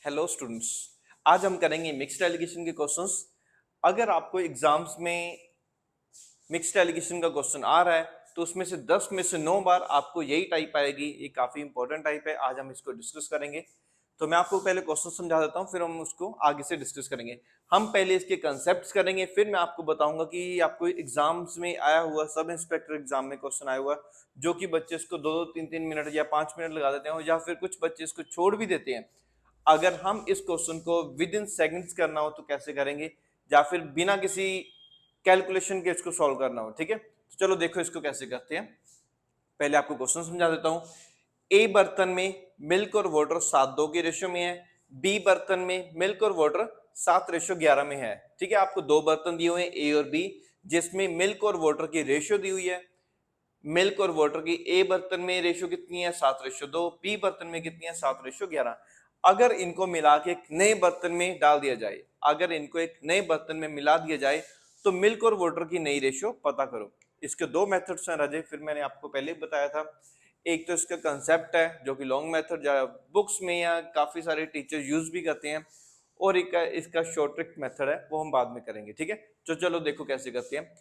Hello students. आज हम करेंगे मिक्स्ड एलिगेशन के क्वेश्चंस। अगर आपको एग्जाम्स में मिक्स्ड एलिगेशन का क्वेश्चन आ रहा है तो उसमें से 10 में से 9 बार आपको यही टाइप आएगी। ये काफी इंपॉर्टेंट टाइप है, आज हम इसको डिस्कस करेंगे। तो मैं आपको पहले क्वेश्चन समझा देता हूँ, फिर हम उसको आगे से डिस्कस करेंगे। हम पहले इसके कंसेप्ट करेंगे, फिर मैं आपको बताऊंगा कि आपको एग्जाम्स में आया हुआ सब इंस्पेक्टर एग्जाम में क्वेश्चन आया हुआ जो कि बच्चे इसको 2-2 3-3 मिनट या 5 मिनट लगा देते हैं, या फिर कुछ बच्चे इसको छोड़ भी देते हैं। अगर हम इस क्वेश्चन को विद इन सेकेंड्स करना हो तो कैसे करेंगे, या फिर बिना किसी कैलकुलेशन के इसको सॉल्व करना हो। ठीक है, तो चलो देखो इसको कैसे करते हैं। पहले आपको क्वेश्चन समझा देता हूं। ए बर्तन में मिल्क और वाटर 7:2 की रेशियो में है। बी बर्तन में मिल्क और वाटर 7:11 में है। ठीक है, आपको दो बर्तन दिए हुए हैं ए और बी, जिसमें मिल्क और वाटर की रेशियो दी हुई है। मिल्क और वाटर की ए बर्तन में रेशियो कितनी है 7:2, बी बर्तन में कितनी है 7:11। अगर इनको मिला के एक नए बर्तन में डाल दिया जाए, अगर इनको एक नए बर्तन में मिला दिया जाए तो मिल्क और वाटर की नई रेशियो पता करो। इसके दो मेथड्स हैं राजे, फिर मैंने आपको पहले ही बताया था। एक तो इसका कंसेप्ट है जो कि लॉन्ग मेथड बुक्स में या काफी सारे टीचर यूज भी करते हैं, और एक इसका शॉर्ट ट्रिक मेथड है, वो हम बाद में करेंगे। ठीक है, तो चलो देखो कैसे करते हैं।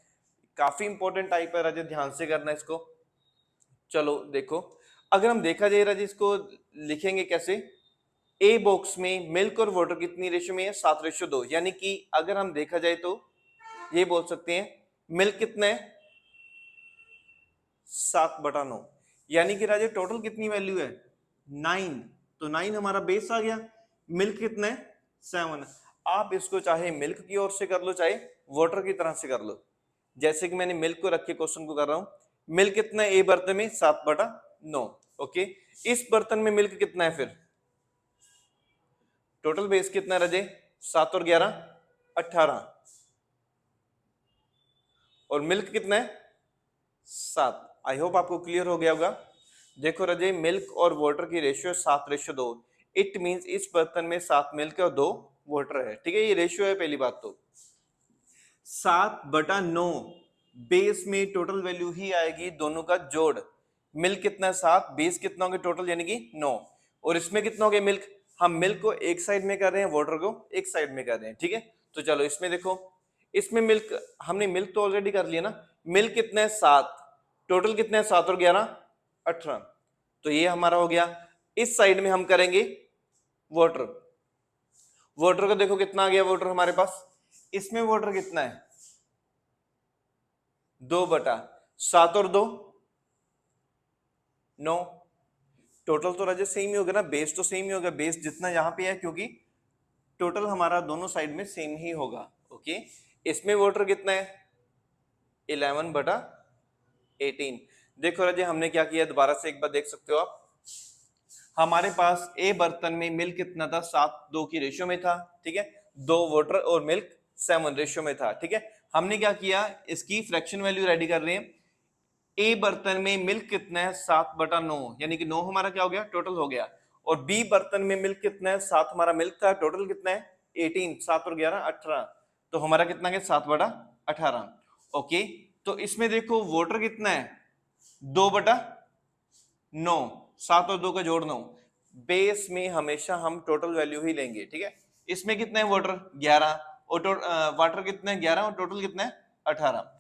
काफी इंपॉर्टेंट टाइप है राजे, ध्यान से करना इसको। चलो देखो, अगर हम देखा जाए राजे इसको लिखेंगे कैसे। ए बॉक्स में मिल्क और वाटर कितनी रेशियो में है 7:2, यानी कि अगर हम देखा जाए तो ये बोल सकते हैं मिल्क कितना है 7/9, यानी कि राजे टोटल कितनी वैल्यू है 9। तो 9 हमारा बेस आ गया। मिल्क कितना है 7। आप इसको चाहे मिल्क की ओर से कर लो चाहे वाटर की तरह से कर लो। जैसे कि मैंने मिल्क को रख के क्वेश्चन को कर रहा हूं। मिल्क कितना है ए बर्तन में 7/9। ओके, इस बर्तन में मिल्क कितना है, फिर टोटल बेस कितना है राजे 7 और 11 18, और मिल्क कितना है 7। आई होप आपको क्लियर हो गया होगा। देखो राजे, मिल्क और वाटर की रेशियो 7:2। इट मींस इस बर्तन में 7 मिल्क और 2 वाटर है। ठीक है, ये रेशियो है पहली बात। तो 7/9 बेस में टोटल वैल्यू ही आएगी दोनों का जोड़। मिल्क कितना है 7, बेस कितना हो गया टोटल यानी कि 9, और इसमें कितना हो गया मिल्क। हम मिल्क को एक साइड में कर रहे हैं, वाटर को एक साइड में कर रहे हैं। ठीक है, तो चलो इसमें देखो, इसमें मिल्क हमने मिल्क तो ऑलरेडी कर लिया ना। मिल्क कितना है 7, टोटल कितना है 7 और 11 18, तो ये हमारा हो गया। इस साइड में हम करेंगे वाटर। वाटर का देखो कितना आ गया वाटर हमारे पास। इसमें वाटर कितना है 2/7 और 2 9। टोटल तो राजे सेम ही होगा ना, बेस तो सेम ही होगा, बेस जितना यहाँ पे है, क्योंकि टोटल हमारा दोनों साइड में सेम ही होगा। ओके, इसमें वाटर कितना है 11/18। देखो राजे हमने क्या किया, दोबारा से एक बार देख सकते हो आप। हमारे पास ए बर्तन में मिल्क कितना था 7:2 की रेशियो में था। ठीक है, 2 वाटर और मिल्क 7 रेशियो में था। ठीक है, हमने क्या किया, इसकी फ्रैक्शन वैल्यू रेडी कर रहे हैं। ए बर्तन में मिल्क कितना है 7/9, यानी कि 9 हमारा क्या हो गया टोटल हो गया। और बी बर्तन में मिल्क कितना है 7 हमारा मिल्क था, टोटल कितना है 18, 7 और 11 18, तो हमारा कितना है 7/18। ओके, तो इसमें देखो वाटर कितना है 2/9, 7 और 2 का जोड़ 9। बेस में हमेशा हम टोटल वैल्यू ही लेंगे। ठीक है, इसमें कितना है वाटर 11, और वाटर कितना है 11 और टोटल कितना है 18।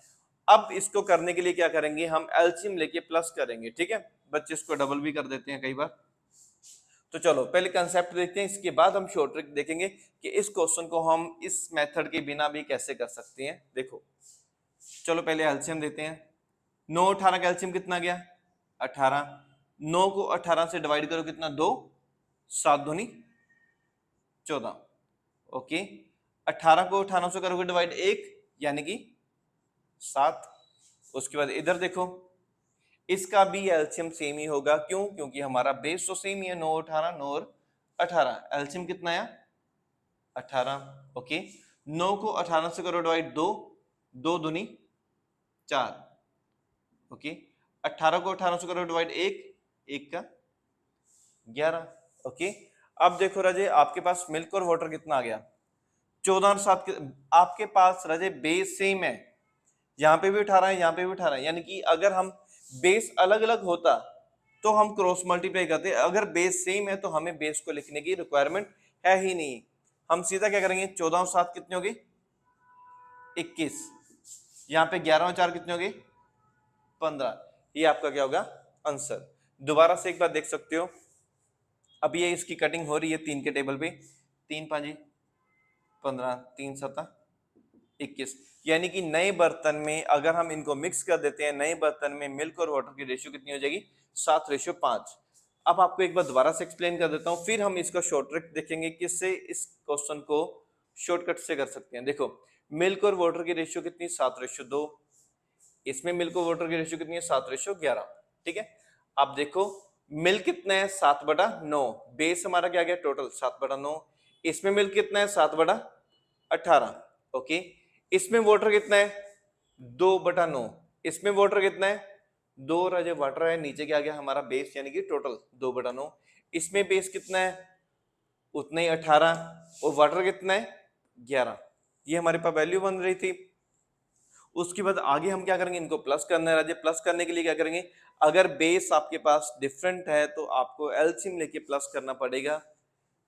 अब इसको करने के लिए क्या करेंगे, हम एलसीएम लेके प्लस करेंगे। ठीक है, बच्चे इसको डबल भी कर देते हैं कई बार। तो चलो पहले कंसेप्ट देखते हैं, इसके बाद हम शॉर्ट ट्रिक देखेंगे कि इस क्वेश्चन को हम इस मेथड के बिना भी कैसे कर सकते हैं। देखो चलो पहले एलसीएम देते हैं। 9 18 का एलसीएम कितना गया 18। 9 को 18 से डिवाइड करो कितना 2, 7 दूनी 14। ओके, 18 को 18 से करोगे डिवाइड 1, यानी कि 7। उसके बाद इधर देखो, इसका भी एलसीएम सेम ही होगा। क्यों, क्योंकि हमारा बेस तो सेम ही है 9 18 9 और 18। एलसीएम कितना है 18। ओके, 9 को 18 से करो डिवाइड 2, 2 दूनी 4। ओके, 18 को 18 से करो डिवाइड 1, 1 का 11। ओके, अब देखो राजे आपके पास मिल्क और वाटर कितना आ गया 14 और 7 आपके पास राजे बेस सेम है, यहाँ पे भी 18 है यहाँ पे भी 18 है, यानी कि अगर हम बेस अलग अलग होता तो हम क्रॉस मल्टीप्लाई करते। अगर बेस सेम है तो हमें बेस को लिखने की रिक्वायरमेंट है ही नहीं। हम सीधा क्या करेंगे, 14 और 7 कितने हो गए 21, यहाँ पे 11 और 4 कितने हो गए 15। ये आपका क्या होगा आंसर। दोबारा से एक बार देख सकते हो, अभी ये इसकी कटिंग हो रही है 3 के टेबल पे, 3 5 15, 3 7 21, यानी कि नए बर्तन में अगर हम इनको मिक्स कर देते हैं, नए बर्तन में मिल्क और वाटर की रेशियो कितनी हो जाएगी 7:5। अब आपको एक बार दोबारा से एक्सप्लेन कर देता हूं, फिर हम इसका शॉर्ट ट्रिक देखेंगे किससे इस क्वेश्चन को शॉर्टकट से कर सकते हैं। देखो मिल्क और वाटर की रेशियो कितनी 7:2, इसमें मिल्क और वाटर की रेशियो कितनी है 7:11। ठीक है, अब देखो मिल्क कितना है 7/9, बेस हमारा क्या गया टोटल 7/9, इसमें मिल्क कितना है 7/18। ओके, इसमें वाटर कितना है 2/9, इसमें वाटर कितना है 2, और वाटर है नीचे क्या गया हमारा बेस यानी कि टोटल 2/9, इसमें बेस कितना है उतना ही 18, और वाटर कितना है 11। ये हमारे पास वैल्यू बन रही थी। उसके बाद आगे हम क्या करेंगे, इनको प्लस करना है। प्लस करने के लिए क्या करेंगे, अगर बेस आपके पास डिफरेंट है तो आपको एलसीएम लेके प्लस करना पड़ेगा।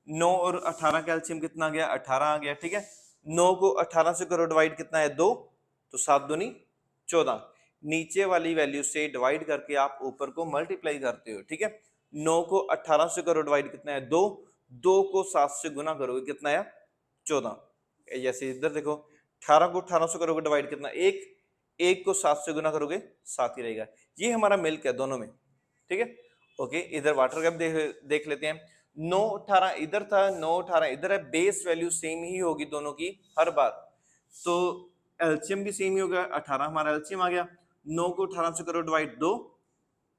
9 और 18 का एलसीएम कितना आ गया 18 आ गया। ठीक है, 9 को 18 से करो डिवाइड कितना है 2, तो 7 दूनी 14, नीचे वाली वैल्यू से डिवाइड करके आप ऊपर को मल्टीप्लाई करते हो। ठीक है, 9 को 18 से करो डिवाइड कितना है 2, 2 को 7 से गुना करोगे कितना है 14। जैसे इधर देखो 18 को 18 से करोगे डिवाइड कितना 1, 1 को 7 से गुना करोगे 7 ही रहेगा। ये हमारा मिल्क है दोनों में। ठीक है, ओके, इधर वाटर कप देख लेते हैं। 9 18 इधर था, 9 18 इधर है, बेस वैल्यू सेम ही होगी दोनों की हर बार, तो एलसीएम भी सेम ही होगा। 18 हमारा एलसीएम आ गया, 9 को 18 से करो डिवाइड 2,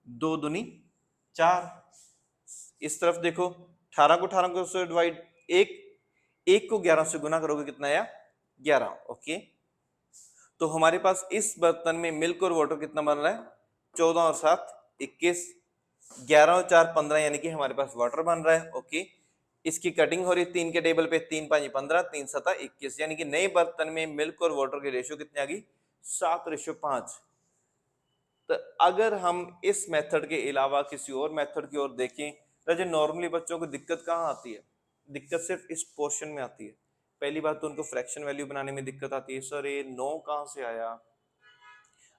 2 दूनी 4। इस तरफ देखो 18 को 18 को से डिवाइड 1, 1 को 11 से गुना करोगे कितना आया 11। ओके, तो हमारे पास इस बर्तन में मिल्क और वाटर कितना बन रहा है 14 और 7 21, 11 और 4 15, यानी कि हमारे पास वाटर बन रहा है। ओके, इसकी कटिंग हो रही है 3 के टेबल पे, 3 5 15, 3 7 21, यानी कि नए बर्तन में मिल्क और वाटर की रेशियो कितनी आ गई 7:5। तो अगर हम इस मेथड के अलावा किसी और मेथड की ओर देखें तो नॉर्मली बच्चों को दिक्कत कहाँ आती है, दिक्कत सिर्फ इस पोर्शन में आती है। पहली बात तो उनको फ्रैक्शन वैल्यू बनाने में दिक्कत आती है, सर ये 9 कहाँ से आया।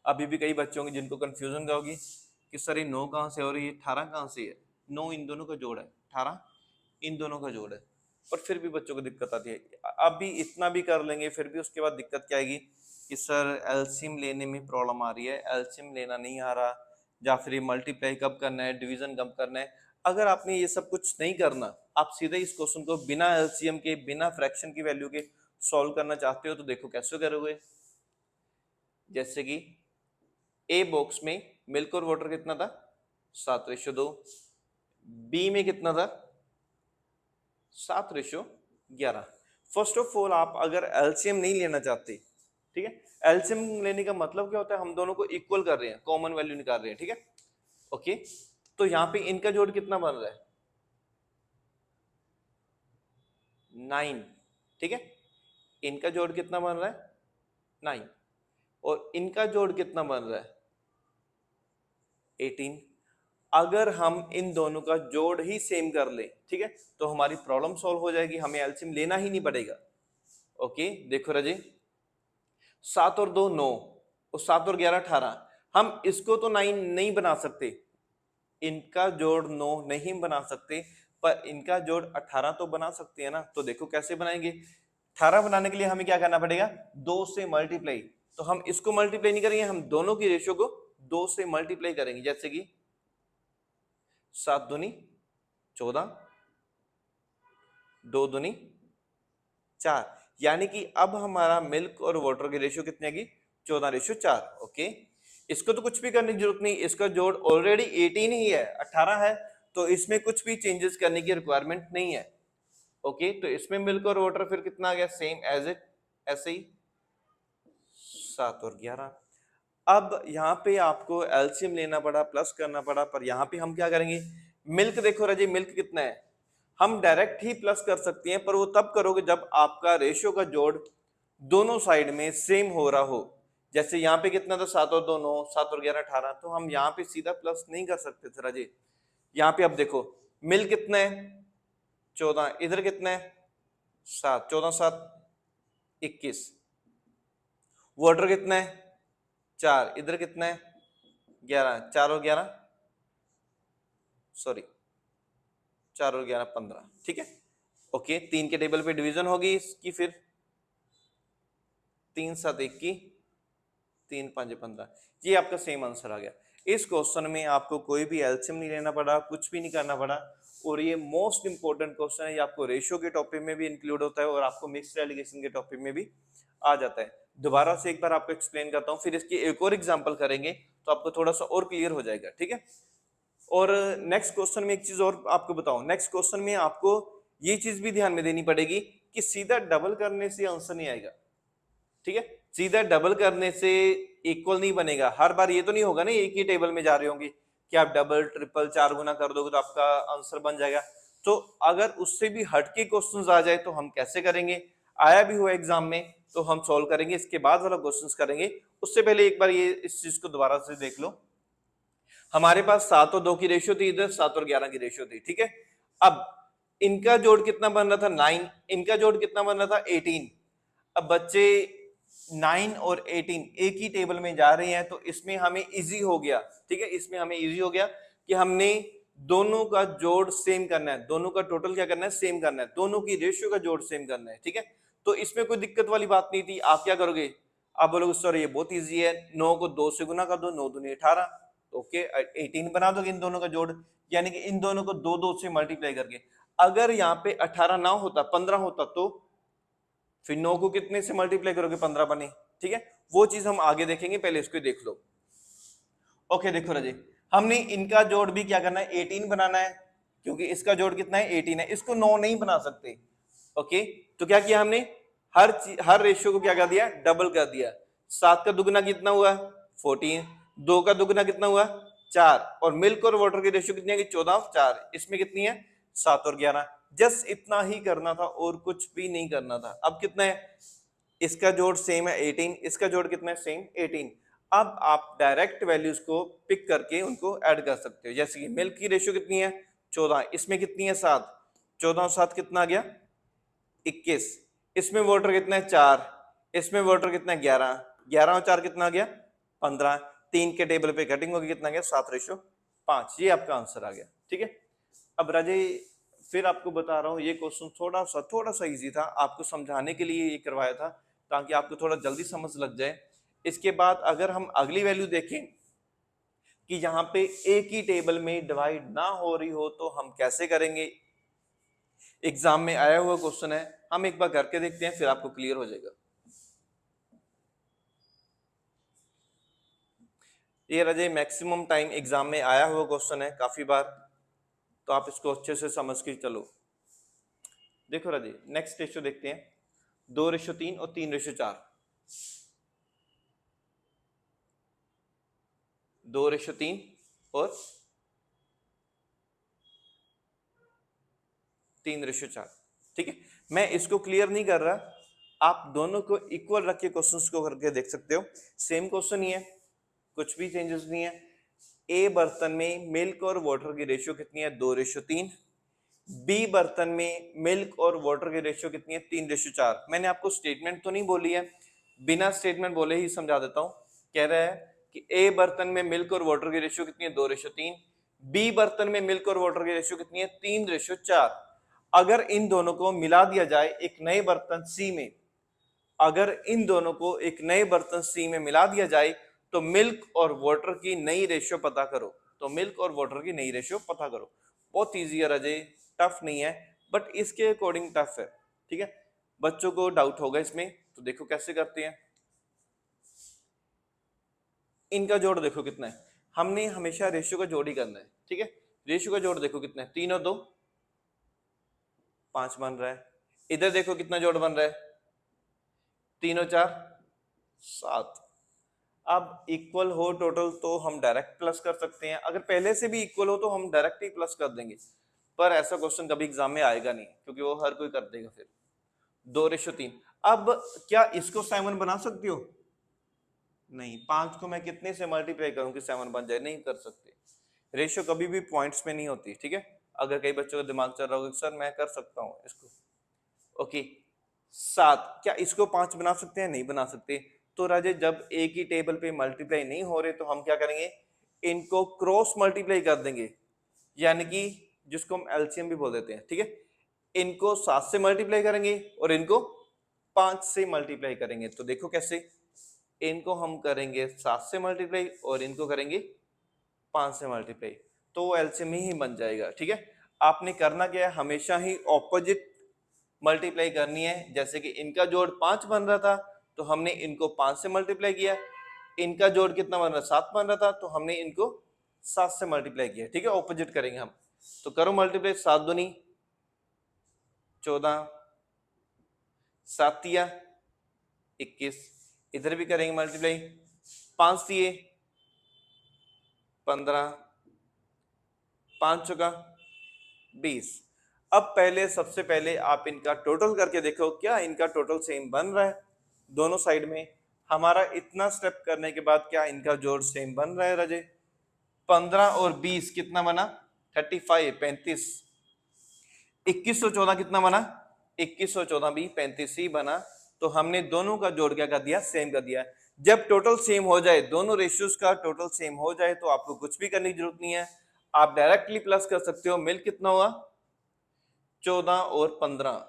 अभी भी कई बच्चों की जिनको कंफ्यूजन का होगी कि सर ये 9 कहाँ से और ये 18 कहाँ से है। 9 इन दोनों का जोड़ है, 18 इन दोनों का जोड़ है, पर फिर भी बच्चों को दिक्कत आती है। अभी इतना भी कर लेंगे फिर भी उसके बाद दिक्कत क्या आएगी कि सर एलसीएम लेने में प्रॉब्लम आ रही है, एलसीएम लेना नहीं आ रहा, या फिर मल्टीप्लाई कब करना है, डिवीजन कब करना है। अगर आपने ये सब कुछ नहीं करना, आप सीधे इस क्वेश्चन को बिना एलसीएम के बिना फ्रैक्शन की वैल्यू के सॉल्व करना चाहते हो तो देखो कैसे करोगे। जैसे कि ए बॉक्स में मिल्क और वाटर कितना था 7:2, बी में कितना था 7:11। फर्स्ट ऑफ ऑल आप अगर एलसीएम नहीं लेना चाहते, ठीक है, एलसीएम लेने का मतलब क्या होता है, हम दोनों को इक्वल कर रहे हैं, कॉमन वैल्यू निकाल रहे हैं। ठीक है, ओके, तो यहाँ पे इनका जोड़ कितना बन रहा है 9। ठीक है, इनका जोड़ कितना बन रहा है 9, और इनका जोड़ कितना बन रहा है 18। अगर हम इन दोनों का जोड़ ही सेम कर ले, ठीक है, तो हमारी प्रॉब्लम सॉल्व हो जाएगी, हमें एलसीएम लेना ही नहीं पड़ेगा। ओके, देखो राजे 7 और 2 9, और 7 और 11 18, हम इसको तो 9 नहीं बना सकते, इनका जोड़ 9 नहीं बना सकते, पर इनका जोड़ 18 तो बना सकते हैं ना। तो देखो कैसे बनाएंगे, 18 बनाने के लिए हमें क्या करना पड़ेगा 2 से मल्टीप्लाई। तो हम इसको मल्टीप्लाई नहीं करेंगे, हम दोनों की रेशियो को 2 से मल्टीप्लाई करेंगे। जैसे कि 7 दूनी 14, 2 दूनी 4, यानी कि अब हमारा मिल्क और वाटर की रेशियो कितनी आएगी 14:4। ओके, इसको तो कुछ भी करने की जरूरत नहीं, इसका जोड़ ऑलरेडी 18 ही है, 18 है, तो इसमें कुछ भी चेंजेस करने की रिक्वायरमेंट नहीं है। ओके, तो इसमें मिल्क और वाटर फिर कितना आ गया सेम एज इट, ऐसे ही 7 और 11। अब यहाँ पे आपको एलसीएम लेना पड़ा, प्लस करना पड़ा, पर यहाँ पे हम क्या करेंगे, मिल्क देखो राजी, मिल्क कितना है, हम डायरेक्ट ही प्लस कर सकते हैं, पर वो तब करोगे जब आपका रेशियो का जोड़ दोनों साइड में सेम हो रहा हो। जैसे यहाँ पे कितना था 7 और 2 9, 7 और 11 18, तो हम यहाँ पे सीधा प्लस नहीं कर सकते थे राजे। यहाँ पे अब देखो मिल्क कितना है 14, इधर कितना है 7, 14 7 21। वाटर कितना है 4, इधर कितना है 11, 4 और 11 सॉरी 4 और 11 15, ठीक है। ओके, 3 के टेबल पे डिवीजन होगी इसकी, फिर 3 7 21, 3 5 15, ये आपका सेम आंसर आ गया। इस क्वेश्चन में आपको कोई भी एलसीएम नहीं लेना पड़ा, कुछ भी नहीं करना पड़ा, और ये मोस्ट इंपॉर्टेंट क्वेश्चन है। ये आपको रेशियो के टॉपिक में भी इंक्लूड होता है और आपको मिक्स्ड एलिगेशन के टॉपिक में भी आ जाता है। दोबारा से एक बार आपको एक्सप्लेन करता हूँ, फिर इसकी एक और एग्जांपल करेंगे तो आपको थोड़ा सा और क्लियर हो जाएगा, ठीक है। और नेक्स्ट क्वेश्चन में एक चीज और आपको बताऊं, नेक्स्ट क्वेश्चन में आपको ये चीज भी ध्यान में देनी पड़ेगी कि सीधा डबल करने से आंसर नहीं आएगा, ठीक है। सीधा डबल करने से इक्वल नहीं बनेगा। हर बार ये तो नहीं होगा ना एक ही टेबल में जा रहे होंगे कि आप डबल ट्रिपल 4 गुना कर दोगे तो आपका आंसर बन जाएगा। तो अगर उससे भी हटके क्वेश्चंस आ जाए तो हम कैसे करेंगे, आया भी हुआ एग्जाम में तो हम सॉल्व करेंगे, इसके बाद वाला क्वेश्चंस करेंगे। उससे पहले एक बार ये इस चीज को दोबारा से देख लो। हमारे पास 7 और 2 की रेशियो थी, इधर 7 और 11 की रेशियो थी, ठीक है। अब इनका जोड़ कितना बन रहा था 9, इनका जोड़ कितना बन रहा था 18। अब बच्चे 9 और 18 एक ही टेबल में जा रहे हैं तो इसमें हमें इजी हो गया, ठीक है। इसमें हमें इजी हो गया कि हमने दोनों का जोड़ सेम करना है, दोनों का टोटल क्या करना है सेम करना है, दोनों की रेशियो का जोड़ सेम करना है, ठीक है। तो इसमें कोई दिक्कत वाली बात नहीं थी। आप क्या करोगे, आप बोलोगे सर ये बहुत इजी है, 9 को 2 से गुना कर दो, 9 दूनी 18, ओके 18 बना दोगे इन दोनों का जोड़, यानी कि इन दोनों को 2 2 से मल्टीप्लाई करके। अगर यहाँ पे 18 ना होता 15 होता तो फिर 9 को कितने से मल्टीप्लाई करोगे 15 बने, ठीक है। वो चीज हम आगे देखेंगे, पहले इसको देख लो। ओके देखो राजे, हमने इनका जोड़ भी क्या करना है 18 बनाना है, क्योंकि इसका जोड़ कितना है 18 है, इसको 9 नहीं बना सकते। ओके, तो क्या किया हमने, हर रेशियो को क्या कर दिया डबल कर दिया। 7 का दुगना कितना हुआ 14, 2 का दुगना कितना हुआ 4, और मिल्क और वाटर की रेशियो कितनी है 14 और 4, इसमें कितनी है 7 और 11। जस्ट इतना ही करना था और कुछ भी नहीं करना था। अब कितना है, इसका जोड़ सेम है 18, इसका जोड़ कितना है सेम 18। अब आप डायरेक्ट वैल्यूज को पिक करके उनको ऐड कर सकते हो। जैसे कि मिल्क की रेशियो कितनी है 14, इसमें कितनी है 7, 14 और 7 कितना आ गया 21, इसमें वाटर कितना है 4, इसमें वाटर कितना है 11, 11 और 4 कितना आ गया 15, 3 के टेबल पे कटिंग होगी कितना गया 7:5, ये आपका आंसर आ गया, ठीक है। अब राजे फिर आपको बता रहा हूँ, ये क्वेश्चन थोड़ा सा इजी था, आपको समझाने के लिए ये करवाया था ताकि आपको थोड़ा जल्दी समझ लग जाए। इसके बाद अगर हम अगली वैल्यू देखें कि यहाँ पे एक ही टेबल में डिवाइड ना हो रही हो तो हम कैसे करेंगे, एग्जाम में आया हुआ क्वेश्चन है, हम एक बार करके देखते हैं फिर आपको क्लियर हो जाएगा। ये राजे मैक्सिमम टाइम एग्जाम में आया हुआ क्वेश्चन है काफी बार, तो आप इसको अच्छे से समझ के चलो। देखो राजे नेक्स्ट रेशियो देखते हैं, 2:3 और 3:4, 2:3 और 3:4, ठीक है। मैं इसको क्लियर नहीं कर रहा, आप दोनों को इक्वल रख के क्वेश्चंस को करके देख सकते हो, सेम क्वेश्चन ही है, कुछ भी चेंजेस नहीं है। ए बर्तन में मिल्क और वाटर की रेशियो कितनी है 2:3, बी बर्तन में मिल्क और वाटर की रेशियो कितनी है 3:4। मैंने आपको स्टेटमेंट तो नहीं बोली है, बिना स्टेटमेंट बोले ही समझा देता हूं। कह रहा है कि ए बर्तन में मिल्क और वाटर की रेशियो कितनी है 2:3, बी बर्तन में मिल्क और वाटर की रेशियो कितनी है 3:4। अगर इन दोनों को मिला दिया जाए एक नए बर्तन सी में, अगर इन दोनों को एक नए बर्तन सी में मिला दिया जाए तो मिल्क और वाटर की नई रेशियो पता करो, तो मिल्क और वाटर की नई रेशियो पता करो। बहुत इजी है राजे, टफ नहीं है, बट इसके अकॉर्डिंग टफ है, ठीक है। बच्चों को डाउट होगा इसमें, तो देखो कैसे करते हैं। इनका जोड़ देखो कितना है, हमने हमेशा रेशियो का जोड़ ही करना है, ठीक है। रेशियो का जोड़ देखो कितना है 3 और 2 5 बन रहा है। इधर देखो कितना जोड़ बन रहा है 3 और 4 7। अब इक्वल हो टोटल तो हम डायरेक्ट प्लस कर सकते हैं, अगर पहले से भी इक्वल हो तो हम डायरेक्ट ही प्लस कर देंगे, पर ऐसा क्वेश्चन कभी एग्जाम में आएगा नहीं क्योंकि वो हर कोई कर देगा। फिर 2:3, अब क्या इसको 7 बना सकती हो, नहीं। 5 को मैं कितने से मल्टीप्लाई करूं कि 7 बन जाए, नहीं कर सकते। रेशियो कभी भी पॉइंट्स में नहीं होती, ठीक है। अगर कई बच्चों का दिमाग चल रहा होगा सर मैं कर सकता हूँ इसको, ओके 7, क्या इसको 5 बना सकते हैं? नहीं बना सकते। तो राजे जब एक ही टेबल पे मल्टीप्लाई नहीं हो रहे तो हम क्या करेंगे, इनको क्रॉस मल्टीप्लाई कर देंगे, यानी कि जिसको हम एलसीएम भी बोल देते हैं, ठीक है। इनको 7 से मल्टीप्लाई करेंगे और इनको 5 से मल्टीप्लाई करेंगे। तो देखो कैसे, इनको हम करेंगे 7 से मल्टीप्लाई और इनको करेंगे 5 से मल्टीप्लाई, तो वो एलसीएम ही बन जाएगा, ठीक है। आपने करना क्या है, हमेशा ही ऑपोजिट मल्टीप्लाई करनी है। जैसे कि इनका जोड़ 5 बन रहा था तो हमने इनको 5 से मल्टीप्लाई किया, इनका जोड़ कितना बन रहा, 7 बन रहा था तो हमने इनको 7 से मल्टीप्लाई किया, ठीक है। ऑपोजिट करेंगे हम, तो करो मल्टीप्लाई, 7 दूनी 14, 7 तिया 21, इधर भी करेंगे मल्टीप्लाई, 5 दिए 15, 5 चौका 20। अब पहले सबसे पहले आप इनका टोटल करके देखो क्या इनका टोटल सेम बन रहा है दोनों साइड में। हमारा इतना स्टेप करने के बाद क्या इनका जोड़ सेम बन रहा है राजे? 15 और 20 कितना बना? 35, 35। 2114 कितना बना? 2114 भी 35 ही बना। तो हमने दोनों का जोड़ क्या कर दिया? सेम कर दिया। जब टोटल सेम हो जाए, दोनों रेशियोज का टोटल सेम हो जाए, तो आपको कुछ भी करने की जरूरत नहीं है, आप डायरेक्टली प्लस कर सकते हो। मिल कितना हुआ? 14 और 15,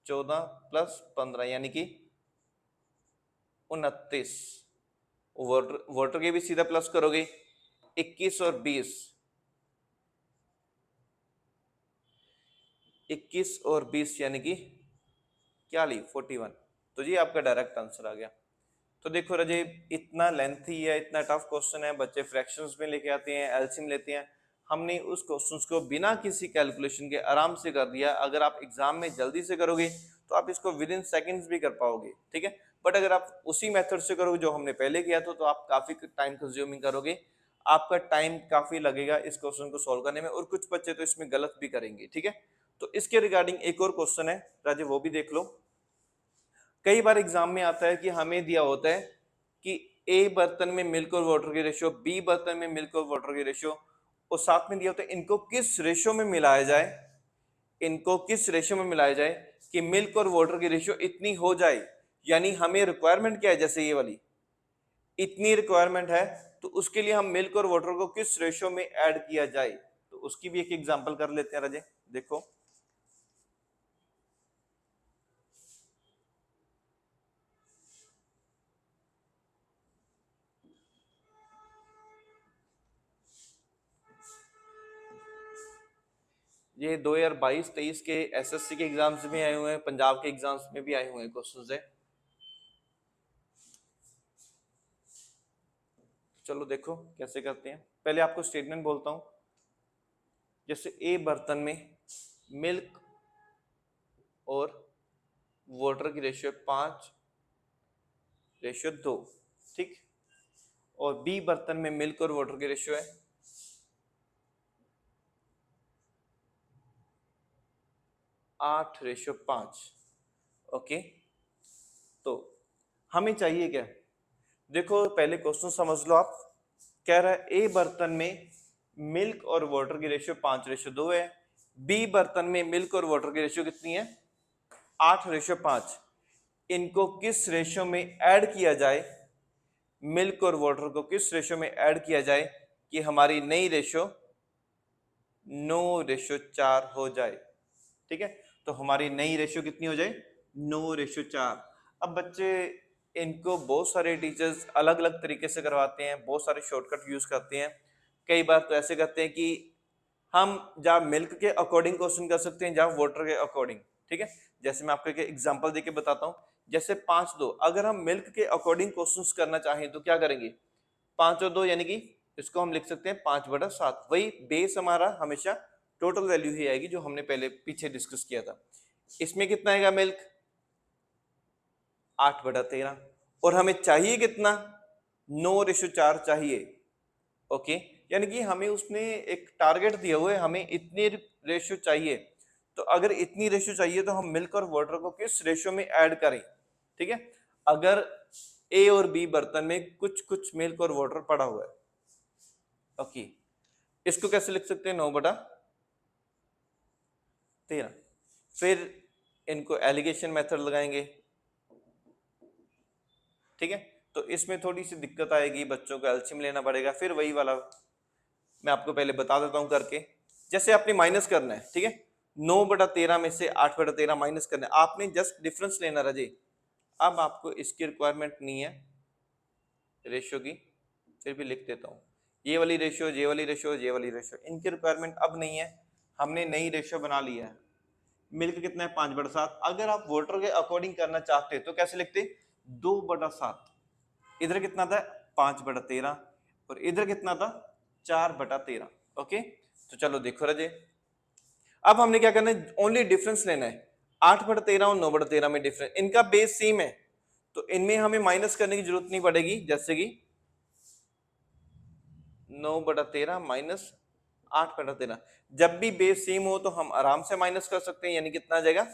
14 प्लस 15 यानी कि 29। वोटर के भी सीधा प्लस करोगे, 21 और 20, 21 और 20 यानी कि क्या ली? 41। तो जी आपका डायरेक्ट आंसर आ गया। तो देखो राजे, इतना लेंथी है, इतना टफ क्वेश्चन है, बच्चे फ्रैक्शंस में लेके आते हैं, एलसीएम लेते हैं। हमने उस क्वेश्चंस को बिना किसी कैलकुलेशन के आराम से कर दिया। अगर आप एग्जाम में जल्दी से करोगे तो आप इसको विद इन सेकेंड्स भी कर पाओगे, ठीक है। बट अगर आप उसी मेथड से करोगे जो हमने पहले किया था, तो आप काफी टाइम कंज्यूमिंग करोगे, आपका टाइम काफी लगेगा इस क्वेश्चन को सॉल्व करने में, और कुछ बच्चे तो इसमें गलत भी करेंगे, ठीक है। तो इसके रिगार्डिंग एक और क्वेश्चन है राजे, वो भी देख लो। कई बार एग्जाम में आता है कि हमें दिया होता है कि ए बर्तन में मिल्क और वाटर की रेशियो, बी बर्तन में मिल्क और वाटर की रेशियो, और साथ में दिया होता है इनको किस रेशियो में मिलाया जाए, इनको किस रेशियो में मिलाया जाए कि मिल्क और वाटर की रेशियो इतनी हो जाए। यानी हमें रिक्वायरमेंट क्या है, जैसे ये वाली इतनी रिक्वायरमेंट है, तो उसके लिए हम मिल्क और वाटर को किस रेशियो में ऐड किया जाए। तो उसकी भी एक एग्जांपल कर लेते हैं राजे। देखो ये 2022-23 के एसएससी के एग्जाम्स में आए हुए हैं, पंजाब के एग्जाम्स में भी आए हुए हैं क्वेश्चंस है। चलो देखो कैसे करते हैं। पहले आपको स्टेटमेंट बोलता हूं, जैसे ए बर्तन में मिल्क और वाटर की रेशियो 5:2, ठीक। और बी बर्तन में मिल्क और वाटर की रेशियो है 8:5, ओके। तो हमें चाहिए क्या? देखो पहले क्वेश्चन समझ लो आप। कह रहा है ए बर्तन में मिल्क और वाटर की रेशियो 5:2 है, बी बर्तन में मिल्क और वाटर की रेशियो कितनी है? 8:5। इनको किस रेशियो में ऐड किया जाए, मिल्क और वाटर को किस रेशियो में ऐड किया जाए कि हमारी नई रेशियो 9:4 हो जाए, ठीक है। तो हमारी नई रेशियो कितनी हो जाए? 9:4। अब बच्चे इनको बहुत सारे टीचर्स अलग अलग तरीके से करवाते हैं, बहुत सारे शॉर्टकट यूज करते हैं। कई बार तो ऐसे करते हैं कि हम जहाँ मिल्क के अकॉर्डिंग क्वेश्चन कर सकते हैं, जहाँ वाटर के अकॉर्डिंग, ठीक है। जैसे मैं आपको एक एग्जांपल देके बताता हूँ। जैसे 5:2, अगर हम मिल्क के अकॉर्डिंग क्वेश्चंस करना चाहें तो क्या करेंगे? 5:2 यानी कि इसको हम लिख सकते हैं 5/7। वही बेस हमारा हमेशा टोटल वैल्यू ही आएगी जो हमने पहले पीछे डिस्कस किया था। इसमें कितना आएगा मिल्क? 8/13। और हमें चाहिए कितना? 9:4 चाहिए, ओके। यानी कि हमें उसने एक टारगेट दिया हुआ है, हमें इतनी रेशियो चाहिए। तो अगर इतनी रेशियो चाहिए तो हम मिल्क और वाटर को किस रेशियो में ऐड करें, ठीक है। अगर ए और बी बर्तन में कुछ कुछ मिल्क और वाटर पड़ा हुआ है, ओके, इसको कैसे लिख सकते हैं? 9/13, 13। फिर इनको एलिगेशन मेथड लगाएंगे, ठीक है। तो इसमें थोड़ी सी दिक्कत आएगी, बच्चों को एलसीएम लेना पड़ेगा। फिर वही वाला मैं आपको पहले बता देता हूं करके, जैसे आपने माइनस करना है, ठीक है। 9/13 में से 8/13 माइनस करना है, आपने जस्ट डिफरेंस लेना रजे। अब आपको इसकी रिक्वायरमेंट नहीं है रेशियो की, फिर भी लिख देता हूँ, ये वाली रेशियो, ये वाली रेशियो, ये वाली रेशियो, इनकी रिक्वायरमेंट अब नहीं है। हमने नई रेशियो बना लिया है। मिल्क कितना है 5/7। अगर आप वाटर के अकॉर्डिंग करना चाहते तो कैसे लिखते, 2/7। इधर कितना था 5/13 और इधर कितना था 4/13। ओके, तो चलो देखो रजे, अब हमने क्या करना है, ओनली डिफरेंस लेना है। 8/13 और 9/13 में डिफरेंस, इनका बेस सेम है तो इनमें हमें माइनस करने की जरूरत नहीं पड़ेगी। जैसे कि 9/13 माइनस 8/13, जब भी बेस सेम हो तो हम आराम से माइनस कर सकते हैं, यानी कितना आ जाएगा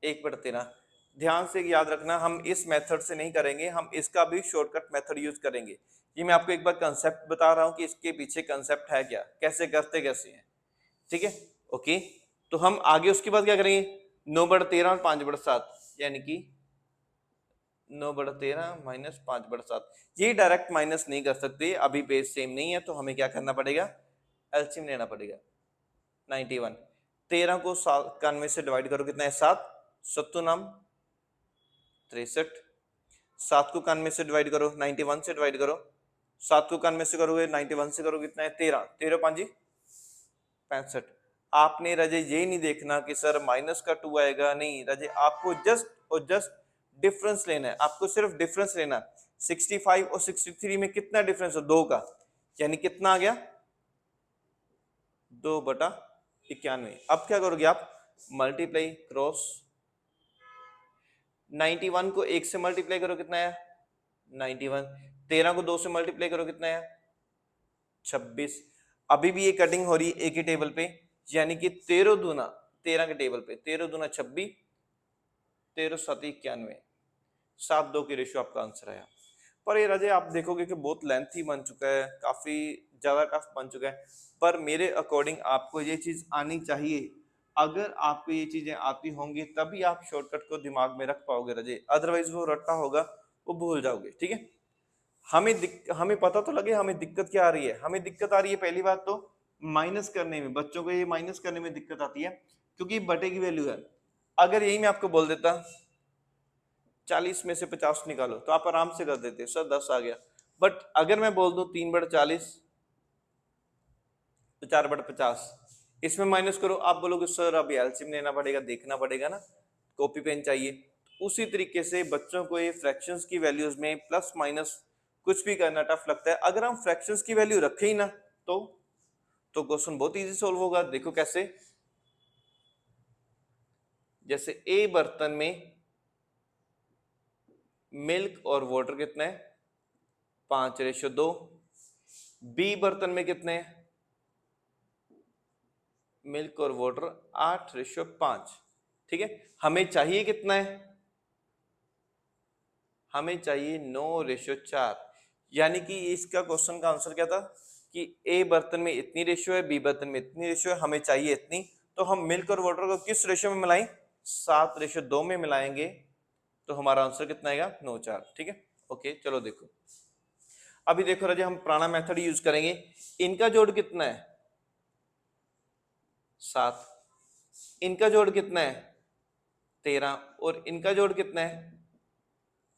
1/13। ध्यान से याद रखना, हम इस मेथड से नहीं करेंगे, हम इसका भी शॉर्टकट मेथड यूज करेंगे। ये मैं आपको एक बार कंसेप्ट बता रहा हूं कि इसके पीछे कंसेप्ट है क्या, कैसे करते कैसे हैं, ठीक है। ओके, तो हम आगे उसके बाद क्या करेंगे, 9/13 और 5/7, यानी कि 9/13 माइनस 5/7। ये डायरेक्ट माइनस नहीं कर सकते, अभी बेस सेम नहीं है, तो हमें क्या करना पड़ेगा, एलसीएम लेना पड़ेगा। 91, 13 को 91 से डिवाइड करो, कितना है 7, 7 नाम 63। 7 को 91 से डिवाइड करो, 91 से डिवाइड करो, 7 को 91 से करोगे 91 से करोगे, कितना है 13, 13 5 65। आपने रजे ये नहीं देखना कि सर माइनस का 2 आएगा, नहीं रजे, आपको जस्ट और जस्ट डिफरेंस लेना है, आपको सिर्फ डिफरेंस लेना है। 65 और 63 में कितना डिफरेंस है, 2 का, यानी कितना आ गया 2/91। अब क्या करोगे आप, मल्टीप्लाई क्रॉस, 91 को 1 से मल्टीप्लाई करो, कितना है 91। 13 को 2 से मल्टीप्लाई करो, कितना है 26। अभी भी ये कटिंग हो रही है एक ही टेबल पे, यानी कि 13 दूना 13 के टेबल पे, 13 दूना 26, 13 7 91, 7/2 की रेशियो आपका आंसर आया। पर ये राजे आप देखोगे कि बहुत लेंथी बन चुका है, काफी ज्यादा टफ बन चुका है, पर मेरे अकॉर्डिंग आपको ये चीज आनी चाहिए। अगर आपको ये चीजें आती होंगी तभी आप शॉर्टकट को दिमाग में रख पाओगे रजे, अदरवाइज वो रट्टा होगा, वो भूल जाओगे, ठीक है। हमें पता तो लगे हमें दिक्कत क्या आ रही है। हमें दिक्कत आ रही है पहली बात तो माइनस करने में, बच्चों को ये माइनस करने में दिक्कत आती है क्योंकि बटे की वैल्यू है। अगर यही मैं आपको बोल देता 40 में से 50 निकालो तो आप आराम से कर देते, सर 10 आ गया। बट अगर मैं बोल दूं 3/40 तो 4/50, इसमें माइनस करो, आप बोलोगे सर अभी एलसीएम लेना पड़ेगा, देखना पड़ेगा ना, कॉपी पेन चाहिए। उसी तरीके से बच्चों को ये फ्रैक्शंस की वैल्यूज में प्लस माइनस कुछ भी करना टफ लगता है। अगर हम फ्रैक्शंस की वैल्यू रखें ही ना तो क्वेश्चन बहुत इजी सोल्व होगा। देखो कैसे, जैसे ए बर्तन में मिल्क और वाटर कितने हैं 5/2, बी बर्तन में कितने हैं मिल्क और वाटर 8/5, ठीक है। हमें चाहिए कितना है, हमें चाहिए 9/4, यानी कि इसका क्वेश्चन का आंसर क्या था कि ए बर्तन में इतनी रेशियो है, बी बर्तन में इतनी रेशियो है, हमें चाहिए इतनी। तो हम मिल्क और वाटर को किस रेशियो में मिलाएं, 7/2 में मिलाएंगे, तो हमारा आंसर कितना आएगा 9/4, ठीक है। ओके चलो देखो, अभी देखो राजा हम पुराना मेथड यूज करेंगे। इनका जोड़ कितना है 7, इनका जोड़ कितना है 13 और इनका जोड़ कितना है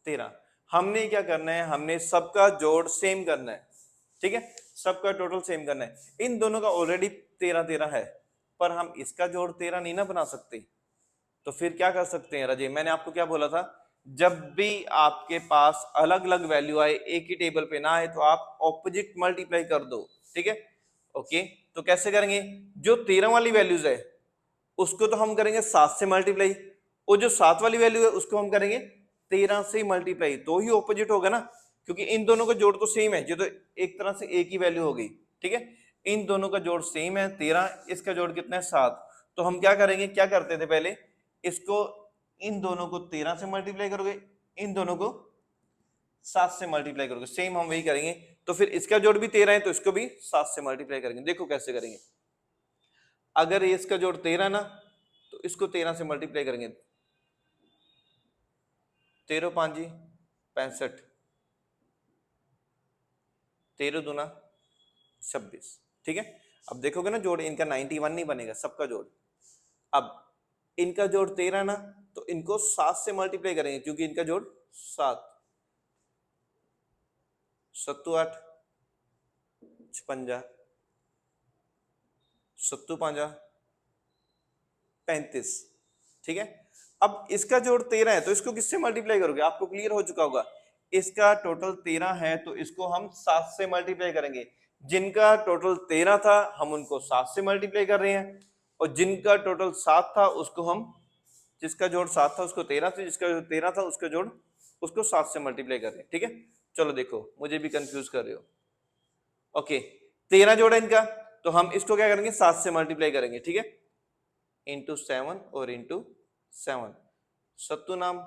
13। हमने क्या करना है, हमने सबका जोड़ सेम करना है, ठीक है, सबका टोटल सेम करना है। इन दोनों का ऑलरेडी 13 है, पर हम इसका जोड़ 13 नहीं ना बना सकते। तो फिर क्या कर सकते हैं राजे, मैंने आपको क्या बोला था, जब भी आपके पास अलग अलग वैल्यू आए, एक ही टेबल पे ना आए, तो आप ऑपोजिट मल्टीप्लाई कर दो, ठीक है। ओके, तो कैसे करेंगे, जो 13 वाली वैल्यूज है उसको तो हम करेंगे 7 से मल्टीप्लाई, और जो 7 वाली वैल्यू है उसको हम करेंगे 13 से मल्टीप्लाई, तो ही ऑपोजिट होगा ना, क्योंकि इन दोनों का जोड़ तो सेम है, जो तो एक तरह से एक ही वैल्यू हो गई, ठीक है। इन दोनों का जोड़ सेम है 13, इसका जोड़ कितना है 7। तो हम क्या करेंगे, क्या करते थे पहले, इसको इन दोनों को 13 से मल्टीप्लाई करोगे, इन दोनों को 7 से मल्टीप्लाई करोगे, सेम हम वही करेंगे। तो फिर इसका जोड़ भी 13 है तो इसको भी 7 से मल्टीप्लाई करेंगे। देखो कैसे करेंगे, अगर ये इसका जोड़ 13 ना, तो इसको 13 से मल्टीप्लाई करेंगे, 13 पांजी 65, 13 दूना 26। ठीक है, अब देखोगे ना जोड़ इनका 91 नहीं बनेगा, सबका जोड़। अब इनका जोड़ 13 ना, तो इनको 7 से मल्टीप्लाई करेंगे क्योंकि इनका जोड़ 7, 7 8 56, 7 5 35। ठीक है, अब इसका जोड़ 13 है तो इसको किससे मल्टीप्लाई करोगे, आपको क्लियर हो चुका होगा। इसका टोटल 13 है तो इसको हम 7 से मल्टीप्लाई करेंगे। जिनका टोटल 13 था हम उनको 7 से मल्टीप्लाई कर रहे हैं, और जिनका टोटल 7 था उसको हम, जिसका जोड़ 7 था उसको 13 से, जिसका जोड़ 13 था उसका जोड़ उसको 7 से मल्टीप्लाई कर रहे हैं। ठीक है, चलो देखो मुझे भी कंफ्यूज कर रहे हो। ओके, 13 जोड़ा इनका, तो हम इसको क्या करेंगे 7 से मल्टीप्लाई करेंगे। ठीक है, इंटू 7 और इंटू 7, 7 नाम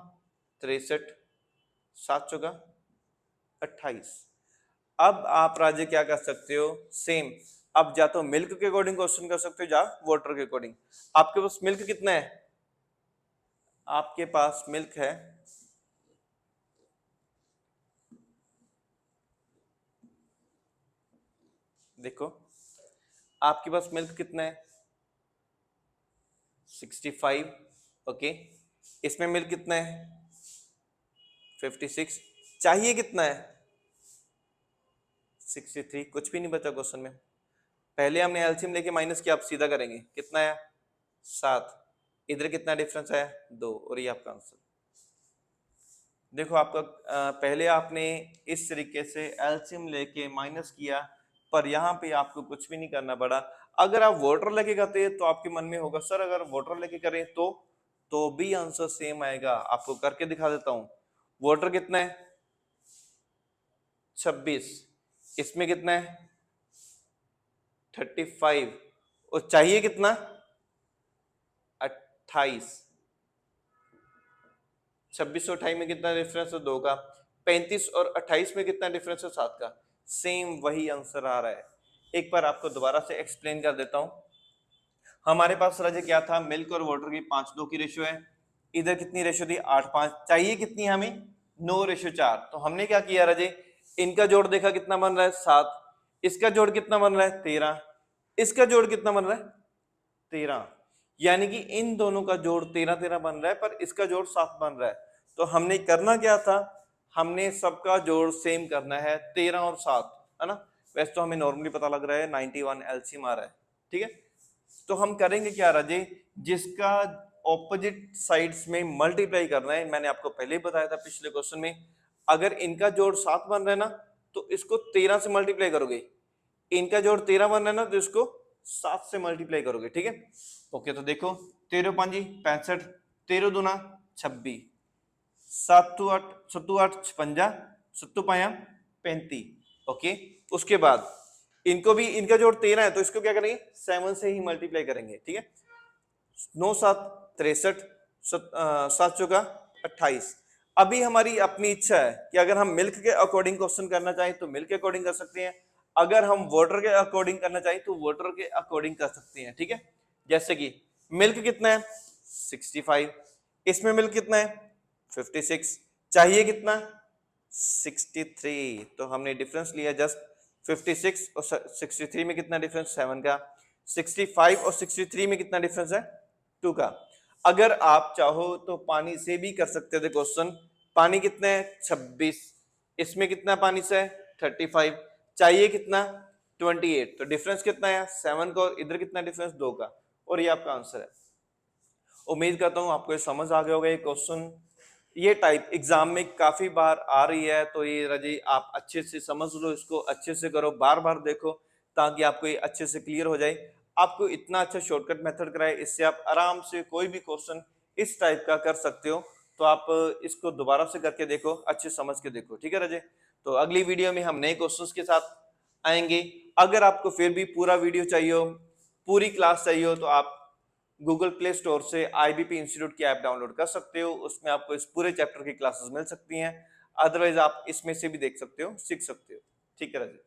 63, 7 चौका 28। अब आप राजे क्या कर सकते हो, सेम, अब या तो मिल्क के अकॉर्डिंग क्वेश्चन कर सकते हो या वाटर के अकॉर्डिंग। आपके पास मिल्क कितना है, आपके पास मिल्क है, देखो आपके पास मिल्क कितना है 65। ओके, इसमें मिल्क कितना है 56, चाहिए कितना है 63, कुछ भी नहीं बचा क्वेश्चन में। पहले हमने एलसीएम लेके माइनस किया, आप सीधा करेंगे, कितना है 7, इधर कितना डिफरेंस है 2, और ये आपका आंसर। देखो आपका पहले आपने इस तरीके से एलसीएम लेके माइनस किया, पर यहाँ पे आपको कुछ भी नहीं करना पड़ा। अगर आप वाटर लेके करते तो आपके मन में होगा सर अगर वाटर लेके करें तो भी आंसर सेम आएगा। आपको करके दिखा देता हूं। वाटर कितना है 26, इसमें कितना है 35, और चाहिए कितना 28। 26 और 28 में कितना डिफरेंस है 2 का। 35 और 28 में कितना डिफरेंस है 7 का। सेम वही आंसर आ रहा है। एक बार आपको दोबारा से एक्सप्लेन कर देता हूं। हमारे पास राजे क्या था, मिल्क और वाटर की 5:2 की रेशियो है। इधर कितनी रेशियो थी 8:5, चाहिए कितनी हमें 9:4। तो हमने क्या किया राजे, इनका जोड़ देखा कितना बन रहा है 7, इसका जोड़ कितना बन रहा है 13, इसका जोड़ कितना बन रहा है 13, यानी कि इन दोनों का जोड़ 13 बन रहा है, पर इसका जोड़ 7 बन रहा है। तो हमने करना क्या था, हमने सबका जोड़ सेम करना है 13 और 7, है ना। वैसे तो हमें नॉर्मली पता लग रहा है 91 एलसीएम आ रहा है। ठीक है, तो हम करेंगे क्या राजे, जिसका ऑपोजिट साइड्स में मल्टीप्लाई करना है। मैंने आपको पहले ही बताया था पिछले क्वेश्चन में, अगर इनका जोड़ 7 बन रहा है ना तो इसको 13 से मल्टीप्लाई करोगे, इनका जोड़ 13 बन रहा है ना तो इसको 7 से मल्टीप्लाई करोगे। ठीक है, ओके, तो देखो 13 5 65, 13 दूना 26, 7 8 7 8 56, 7 5 35। ओके, उसके बाद इनको भी, इनका जोड़ 13 है तो इसको क्या करेंगे 7 से ही मल्टीप्लाई करेंगे। ठीक है, 9 7 63, 7 चौका 28। अभी हमारी अपनी इच्छा है कि अगर हम मिल्क के अकॉर्डिंग क्वेश्चन करना चाहें तो मिल्क के अकॉर्डिंग कर सकते हैं, अगर हम वाटर के अकॉर्डिंग करना चाहें तो वाटर के अकॉर्डिंग कर सकते हैं। ठीक है, जैसे कि मिल्क कितना है 65, इसमें मिल्क कितना है 56, चाहिए कितना 63, तो हमने डिफरेंस लिया जस्ट 56 और 63 में कितना डिफरेंस 7 का। 65 और 63 में कितना डिफरेंस है 2 का। अगर आप चाहो तो पानी से भी कर सकते थे क्वेश्चन। पानी कितना है 26, इसमें कितना पानी से है 35, चाहिए कितना 28, तो डिफरेंस कितना है 7 का, और इधर कितना डिफरेंस 2 का, और ये आपका आंसर है। उम्मीद करता हूं आपको ये समझ आ गया होगा। ये क्वेश्चन, ये टाइप एग्जाम में काफी बार आ रही है, तो ये रजी आप अच्छे से समझ लो, इसको अच्छे से करो, बार बार देखो ताकि आपको ये अच्छे से क्लियर हो जाए। आपको इतना अच्छा शॉर्टकट मेथड कराए, इससे आप आराम से कोई भी क्वेश्चन इस टाइप का कर सकते हो। तो आप इसको दोबारा से करके देखो, अच्छे समझ के देखो। ठीक है रजे, तो अगली वीडियो में हम नए क्वेश्चंस के साथ आएंगे। अगर आपको फिर भी पूरा वीडियो चाहिए हो, पूरी क्लास चाहिए हो, तो आप गूगल प्ले स्टोर से IBP इंस्टीट्यूट की ऐप डाउनलोड कर सकते हो। उसमें आपको इस पूरे चैप्टर की क्लासेस मिल सकती हैं। अदरवाइज आप इसमें से भी देख सकते हो, सीख सकते हो। ठीक है राजे।